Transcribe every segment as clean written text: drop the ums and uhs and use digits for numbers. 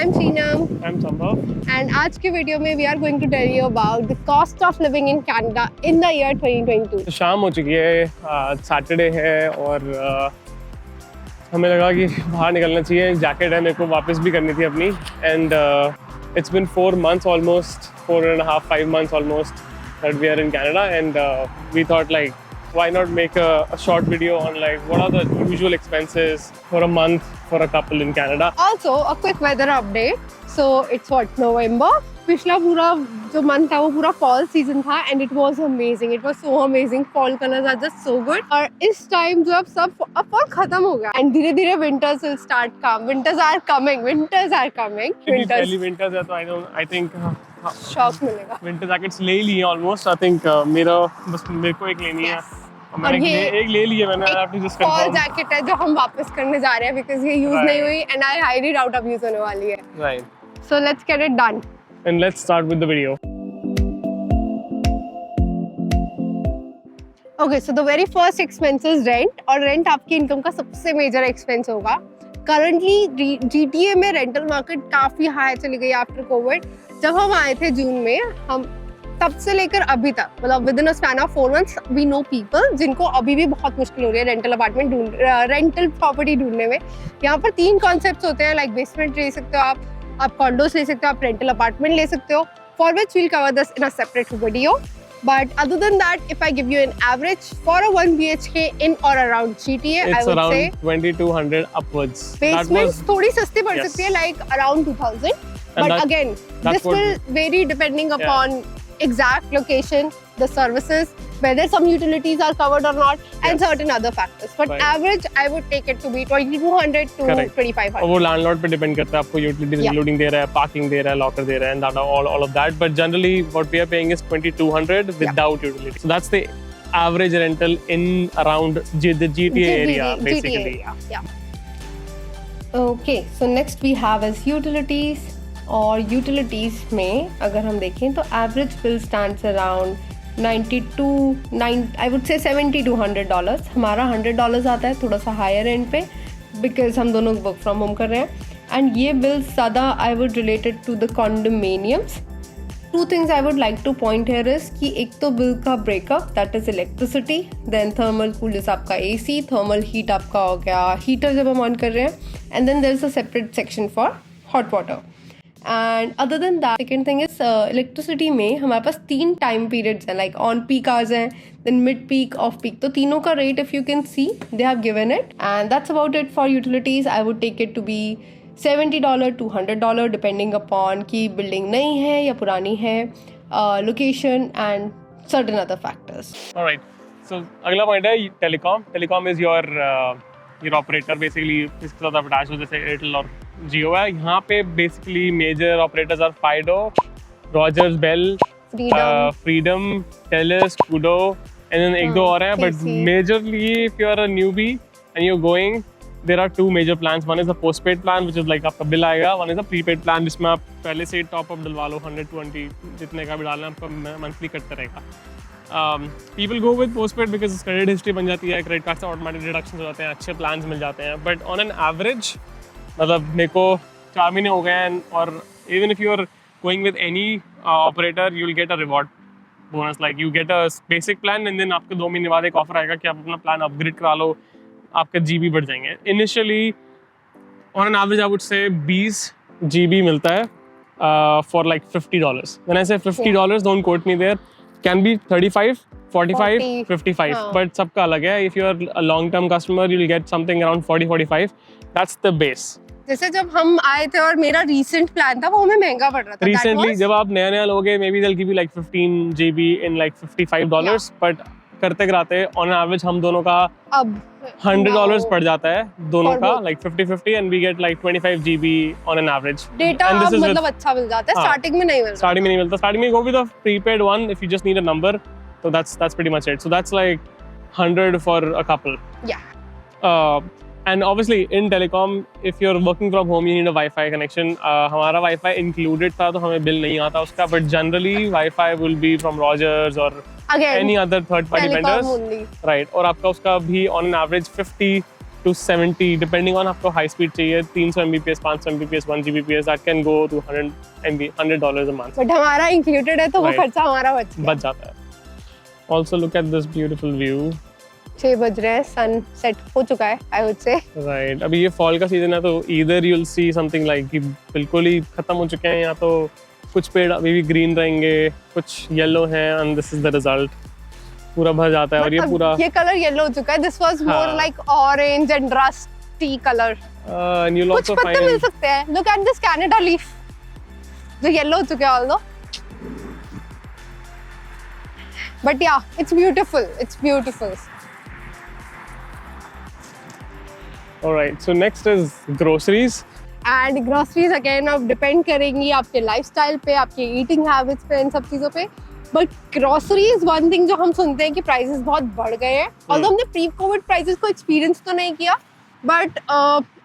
I'm Seenam. I'm Sambhav. And आज के video में we are going to tell you about the cost of living in Canada in the year 2022. तो शाम हो चुकी है, सैटरडे है और हमें लगा कि बाहर निकलना चाहिए. जैकेट है मेरे को वापस भी करनी थी अपनी. And it's been 4 months almost, 4.5, 5 months almost that we are in Canada, and we thought like, why not make a short video on like what are the usual expenses for a month for a couple in Canada. Also a quick weather update. So it's what, November? पिछला पूरा जो month था वो पूरा fall season था and it was amazing. It was so amazing. Fall colours are just so good. और इस time जो अब फॉल खत्म हो गया एंड धीरे धीरे winters will start come. Winters are coming. Winters है तो आई थिंक शॉक मिलेगा. विंटर जैकेट्स ले ली है ऑलमोस्ट. आई थिंक मेरे को एक लेनी है. और ये एक ले ली है मैंने. I have to just fall jacket है जो हम वापस करने जा रहे हैं बिकॉज़ ये यूज नहीं हुई एंड आई हाईली डाउट अब यूज होने वाली है. Right. So let's get it done. And let's start with the video. Okay, so the very first expense is rent. और rent आपकी इनकम का सबसे मेजर एक्सपेंस होगा. Currently GTA में रेंटल मार्केट काफी हाई चली गई आफ्टर कोविड. जब हम आए थे जून में, हम तब से लेकर अभी तक मतलब within a span of 4 months we know people जिनको अभी भी बहुत मुश्किल हो रही है रेंटल अपार्टमेंट रेंटल प्रॉपर्टी ढूंढने में. यहाँ पर 3 कॉन्सेप्ट्स होते हैं. लाइक बेसमेंट ले सकते हो आप कॉन्डोस ले सकते हो, आप रेंटल अपार्टमेंट ले सकते हो. For which we'll cover this in a separate video. But other than that, if I give you an average for a 1 BHK in or around GTA, it's I would around say 2200 upwards. Basements थोड़ी सस्ती पड़ सकती है, like around 2000. But again, this will vary depending upon exact location, the services, whether some utilities are covered or not, and certain other factors. But average, I would take it to be 2200 to 2500. और वो landlord पे depend करता है. आपको utilities including दे रहा है, parking दे रहा है, लॉकर दे रहा है, and all of that. But generally, what we are paying is 2200 without utilities. So that's the average rental in around the GTA area, basically. Okay, so next we have is utilities. और utilities में अगर हम देखें तो average bill stands around I would say $70 to $100. हमारा $100 आता है, थोड़ा सा हायर एंड पे बिकॉज हम दोनों वर्क फ्रॉम होम कर रहे हैं. एंड ये बिल्स ज़्यादा I would related to the condominiums. 2 things I would like to point here is कि एक तो बिल का breakup that is electricity, then thermal cool जैसे आपका AC, थर्मल हीट आपका हो गया हीटर जब हम ऑन कर रहे हैं, and then there is a separate section for hot water. And other than that second thing is electricity में हमारे पास 3 टाइम पीरियड्स हैं. लाइक ऑन पीक आवर्स हैं, then mid peak, off peak. तो तीनों का rate if you can see they have given it. And that's about it for utilities. I would take it to be $70 to $100 depending upon कि building नई है या पुरानी है, location and certain other factors. Alright. So अगला point है telecom. Telecom is your operator basically. इसके साथ आप अटैच हो जैसे एयरटेल और जियो है. यहाँ पे basically major operators are Fido, Rogers, Bell, Freedom, Telus, Koodo, and then एक दो और हैं. But majorly if you are a newbie and you are going, there are 2 major plans. One is the postpaid plan which is like आपका bill आएगा. One is the prepaid plan जिसमें आप पहले से टॉप अप डलवा लो. 120 जितने का भी डालना आपका मंथली कटता रहेगा. People go with postpaid because credit history बन जाती है, क्रेडिट कार्ड से ऑटोमेटिक डिडक्शन हो जाते हैं, अच्छे प्लान्स मिल जाते हैं. बट ऑन एन एवरेज मतलब मेरे को 4 महीने हो गए हैं और even if you are going with any operator you will get a reward bonus. Like you get a basic plan and then आपको 2 महीने बाद एक ऑफर आएगा कि आप अपना प्लान अपग्रेड करा लो, आपका GB बढ़ जाएंगे. Initially on an average I would say 20 GB मिलता है for like $50. When I say $50, don't quote me there, can be 35, 45, 55, but सबका अलग है. If you are a long term customer you will get something around 40-45. That's the base. जैसे जब हम आए थे और मेरा रीसेंट प्लान था वो हमें महंगा पड़ रहा था. रिसेंटली जब आप नया लोगे may be they will give you like 15 GB in like $55. But करते कराते ऑन एवरेज हम दोनों का अब $100 पड़ जाता है दोनों का, like 50-50, and we get like 25 GB on an average. Data मतलब अच्छा मिल जाता है. स्टार्टिंग में नहीं मिलता. स्टार्टिंग में go with the prepaid one if you just need a number. So that's pretty much it. So that's like 100 for a couple. Yeah. And obviously in telecom, if you're working from home, you need a Wi-Fi connection. हमारा Wi-Fi included था तो हमें bill नहीं आता उसका. But generally Wi-Fi will be from Rogers or any other third-party vendors. Only. Right. और आपका उसका भी on an average 50 to 70 depending on आपको high speed चाहिए 300 Mbps 500 Mbps 1 Gbps that can go to $100 a month. But हमारा included है तो वो Right. खर्चा हमारा बच जाता है. Also look at this beautiful view. 6 बज रहे हैं, सन सेट हो चुका है आई वुड से. Right. अभी ये fall का सीजन है तो either you'll see something like कि बिल्कुल ही खत्म हो चुके हैं या तो कुछ पेड़ अभी भी ग्रीन रहेंगे, कुछ येलो हैं and this is the result. पूरा भर जाता है और ये पूरा ये कलर येलो हो चुका है. This was more like orange and rusty colour. and you'll कुछ also पत्ते find मिल सकते हैं. Look at this Canada leaf जो येलो हो चुका है ऑल्दो. बट या it's beautiful, it's beautiful. Alright, so next is groceries. And groceries again अब डिपेंड करेंगी आपके लाइफस्टाइल पे, आपके ईटिंग हैबिट्स पे, इन सब चीज़ों पे. बट ग्रोसरीज वन थिंग जो हम सुनते हैं कि प्राइसेस बहुत बढ़ गए हैं. ऑल्दो हमने प्री कोविड प्राइसेस को एक्सपीरियंस तो नहीं किया, but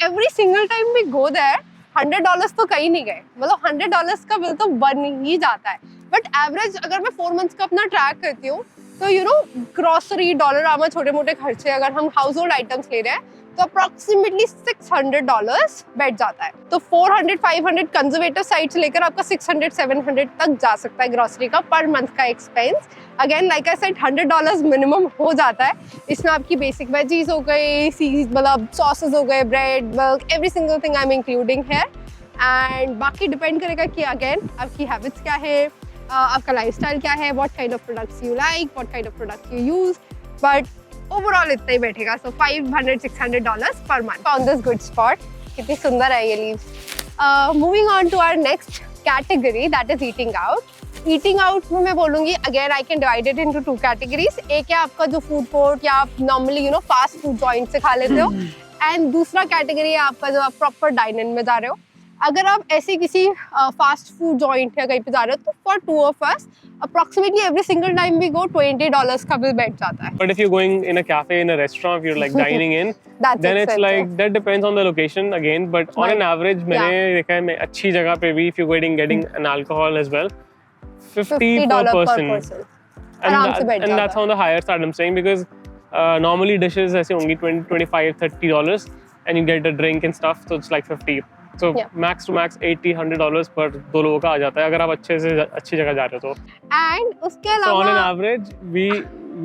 every single time we go there $100 तो कहीं नहीं गए. मतलब $100 का बिल तो बन ही जाता है. बट एवरेज अगर मैं 4 मंथ्स का अपना ट्रैक करती हूँ तो यू नो ग्रोसरी, डॉलर छोटे मोटे खर्चे अगर हम हाउस होल्ड आइटम्स ले रहे हैं तो अप्रोक्सीमेटली $600 बैठ जाता है. तो 400-500 कंजर्वेटिव साइड से लेकर आपका 600-700 तक जा सकता है ग्रोसरी का पर मंथ का expense. Again like I said $100 minimum हो जाता है. इसमें आपकी बेसिक वेजीज हो गई, मतलब सॉसेस हो गए, bread, milk, every single thing I am including here. And बाकी डिपेंड करेगा कि अगेन आपकी हैबिट्स क्या है, आपका लाइफस्टाइल क्या है, what kind of products you like, what kind of products you use. But overall इतना ही बैठेगा. सो $500-600 per month on this good spot. कितनी सुंदर है ये leaves. Moving on to our next category that is eating out. Eating out में मैं बोलूँगी again I can divide it into 2 categories. एक है आपका जो फूड कोर्ट या आप normally you know fast food joint से खा लेते हो, एंड दूसरा कैटेगरी है आपका जो आप प्रॉपर डाइन इन में जा रहे हो. अगर आप ऐसे किसी फास्ट फूड जॉइंट या कहीं पे जा रहे हो तो for 2 of us approximately every single time we go $20 का बिल बैठ जाता है. But if you're going in a cafe, in a restaurant, if you're like dining in, then it's like that depends on the location again. But on an average, मैंने देखा है मैं अच्छी जगह पे भी if you're getting an alcohol as well, $50 per person. And that's on the higher side I'm saying because normally dishes ऐसे होंगी $20-25-$30 and you get a drink and stuff, so it's like $50. So max to max $80-100 पर 2 लोगों का आ जाता है अगर आप अच्छी जगह जा रहे हो तो. And उसके अलावा so on an average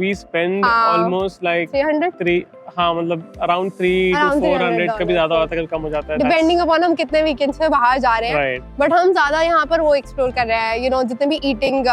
we spend almost like 300. हाँ मतलब around 300 to 400 कभी ज्यादा होता है, कभी कम हो जाता है. डिपेंडिंग अपॉन हम कितने वीकेंड्स में बाहर जा रहे हैं. बट हम ज्यादा यहाँ पर वो एक्सप्लोर कर रहे हैं, यू नो जितने भी eating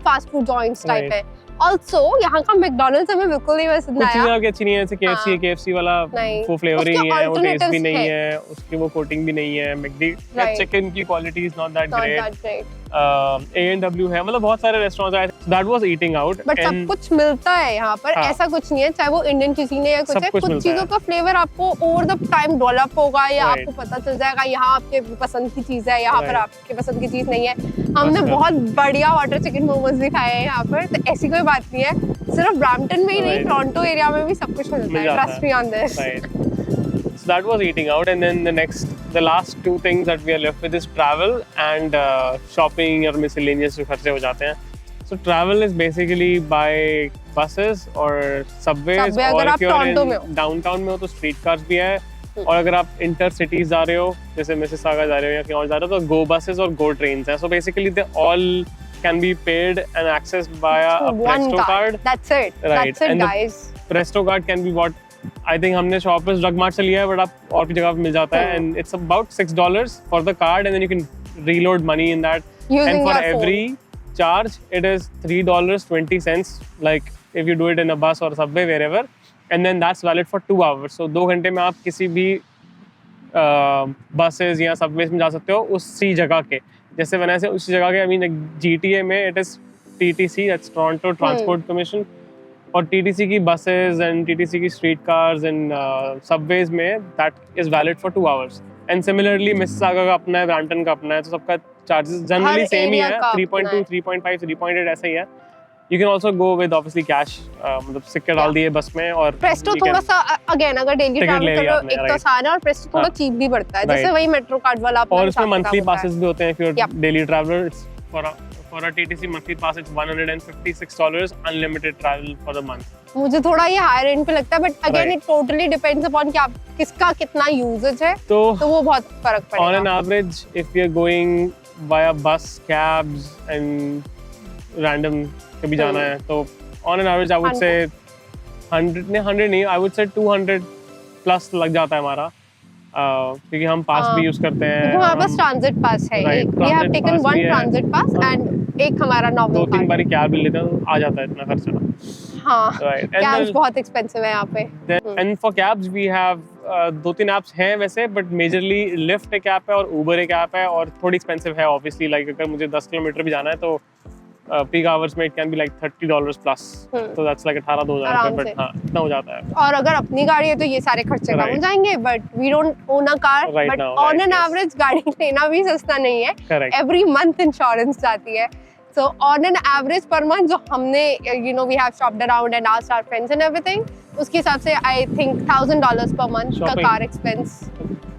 fast food joints type है. ऑल्सो यहाँ का मैकडॉनल्ड्स हमें बिल्कुल नहीं पसंद आया. कुछ चीजें अच्छी नहीं है, जैसे KFC है, KFC वाला वो फ्लेवर ही नहीं है, वो टेस्ट भी नहीं है, उसकी वो कोटिंग भी नहीं है. मैकडी चिकन की quality is not that great. A&W है, मतलब बहुत सारे रेस्टोरेंट्स हैं. That was eating out. But सब कुछ मिलता है यहाँ पर. ऐसा कुछ नहीं है चाहे वो इंडियन cuisine है या कुछ है, कुछ चीजों का फ्लेवर आपको ओवर द टाइम डेवलप होगा या आपको पता चल जाएगा यहाँ आपके पसंद की चीज है, यहाँ पर आपके पसंद की चीज नहीं है. हमने बहुत बढ़िया वाटर चिकन मोमोज भी खाए हैं यहाँ पर, तो ऐसी कोई बात नहीं है. सिर्फ ब्रैम्पटन में ही नहीं, टोरंटो एरिया में भी सब कुछ मिलता है. Trust me on this. So that was eating out, and then the last 2 things that we are left with is travel and shopping or miscellaneous जो खर्चे हो जाते हैं. So travel is basically by buses or subways, or if you're in downtown में हो तो street cars भी है. और अगर आप इंटर सिटीज जा रहे हो जैसे मिसिसागा जा रहे हो या कहीं और जा रहे हो तो गो बसेस और गो ट्रेन्स हैं. So basically they all can be paid and accessed via a Presto card. That's it. Right. That's it, and guys. The Presto card can be what I think हमने Shoppers Drug Mart से लिया है, but आप और भी जगह पे मिल जाता है. And it's about $6 for the card, and then you can reload money in that. Using and for your every charge, it is $3.20. Like if you do it in a bus or subway, wherever, and then that's valid for 2 hours. So 2 घंटे में आप किसी भी buses या subways में जा सकते हो उसी जगह के. जैसे मैंने से उसी जगह के, I mean GTA में it is TTC, that's Toronto Transport Commission, और TTC की buses and TTC की street cars and subways में that is valid for 2 hours. And similarly Mississauga का अपना है, Brampton का अपना है, तो सबका charges generally same ही है, 3.2, 3.5, 3.8 ऐसा ही है. You can also go with obviously cash, मतलब सिक्के डाल दिए बस में. और प्रेस्टो थोड़ा सा अगेन अगर डेली ट्रैवल कर रहे हो एक तो आसान है, और प्रेस्टो थोड़ा चीप भी पड़ता है. जैसे वही मेट्रो कार्ड वाला अपना. और उसमें मंथली पासेस भी होते हैं if you're daily traveler. It's for For a TTC monthly pass, it's $156, unlimited travel for the month. मुझे थोड़ा ये हायर एंड पे लगता है, but again it totally depends upon कि आप किसका कितना यूजेज है, तो वो बहुत फर्क पड़ेगा. On an average, if we are going via bus, cabs and random कभी जाना है, तो on an average I would say 100 नहीं, I would say 200 plus लग जाता है हमारा, क्योंकि हम पास भी यूज करते हैं. हमारे पास ट्रांजिट पास है, एक we have taken one transit pass and एक हमारा नॉर्मल. 2-3 बारी कैब ले लेते हैं, आ जाता है इतना खर्चा. हाँ, कैब्स बहुत एक्सपेंसिव है यहाँ पे. And for cabs we have 2-3 apps हैं वैसे, but majorly Lyft एक ऐप है और Uber एक ऐप है, और थोड़ी एक्सपेंसिव है obviously. Like अगर मुझे 10 किलोमीटर भी जाना है तो peak hours में it can be like $30 plus. So that's like 18,000, but हाँ इतना हो जाता है. और अगर अपनी गाड़ी है तो ये सारे खर्चे कम हो जाएंगे, but we don't own a car, but on an average गाड़ी लेना भी सस्ता नहीं है. Every month insurance जाती है. So on an average per month जो हमने we have shopped around and asked our friends and everything, उसके हिसाब से I think $1,000 per month का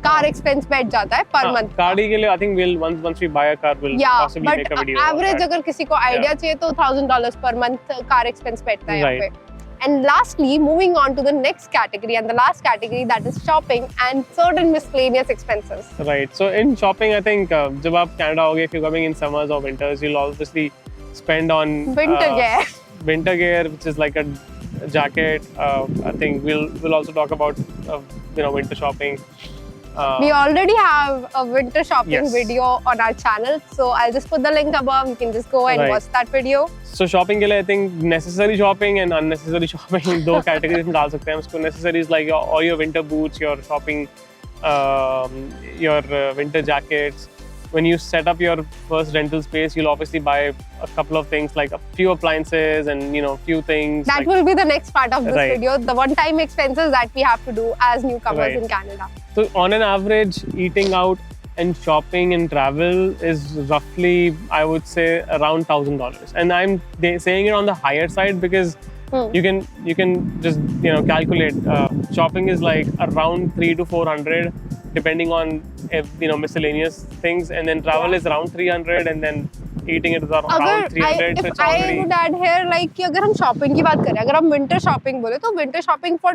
car expense बैठ जाता है per month. गाड़ी के लिए I think we'll once we buy a car we'll possibly make a video. But average अगर किसी को idea चाहिए तो $1,000 per month car expense बैठता है यहाँ पे. And lastly, moving on to the next category, and the last category, that is shopping and certain miscellaneous expenses. Right. So in shopping, I think जब आप Canada होगे, if you're coming in summers or winters, you'll obviously spend on winter gear. Winter gear, which is like a jacket. I think we'll also talk about winter shopping. We already have a winter shopping video on our channel, so I'll just put the link above. You can just go and watch that video. So shopping के लिए I think necessary shopping and unnecessary shopping दो categories में डाल सकते हैं उसको. Necessary is like all your winter boots, your shopping, your winter jackets. When you set up your first rental space, you'll obviously buy a couple of things, like a few appliances and few things. That will be the next part of this video, the one-time expenses that we have to do as newcomers in Canada. So on an average, eating out and shopping and travel is roughly, I would say, around $1,000. And I'm saying it on the higher side because you can just calculate. Shopping is like around 300 to 400. Depending on miscellaneous things, and then travel is around 300, and then eating it is around 300. If so I would add here, like कि अगर हम shopping की बात करें, अगर हम winter shopping बोले तो winter shopping for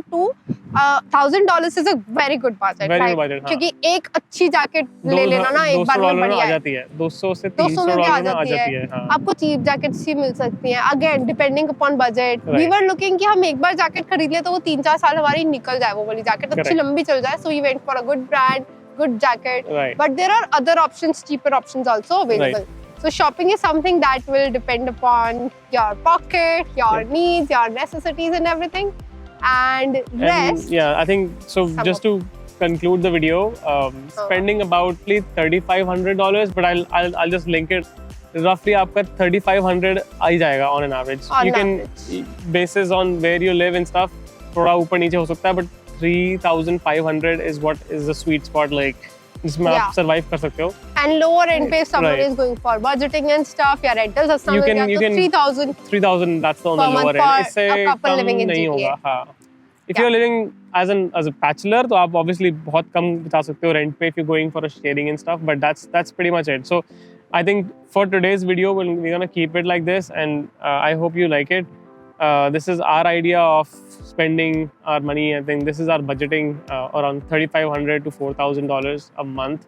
$1,000 is a very good budget. Very good budget. क्योंकि एक अच्छी जैकेट ले लेना ना एक बार में बढ़िया है. 200 से $300 में आ जाती है. आपको चीप जैकेट्स ही मिल सकती हैं. Again, depending upon budget. We were looking कि हम एक बार जैकेट खरीद ले तो वो 3-4 साल हमारी निकल जाए, वो वाली जैकेट अच्छी लंबी चल जाए. So we went for a good brand, good jacket. But there are other options, cheaper options also available. So shopping is something that will depend upon your pocket, your needs, your necessities and everything. And rest. I think so. Just to conclude the video, spending about $3,500, but I'll just link it. Roughly आपका 3,500 आ ही जाएगा on an average. You can basis on where you live and stuff. थोड़ा ऊपर नीचे हो सकता है, but 3,500 is what is the sweet spot, like जिसमें आप survive कर सकते हो. And lower end पे someone is going for budgeting and stuff, या rentals or something, you can 3,000 that's the only lower end. इससे कम नहीं होगा. हाँ. If you're living as a bachelor, तो आप obviously बहुत कम बचा सकते हो rent पे if you're going for a sharing and stuff, but that's pretty much it. So I think for today's video, we're gonna keep it like this, and I hope you like it. This is our idea of spending our money. I think this is our budgeting around $3,500 to $4,000 a month.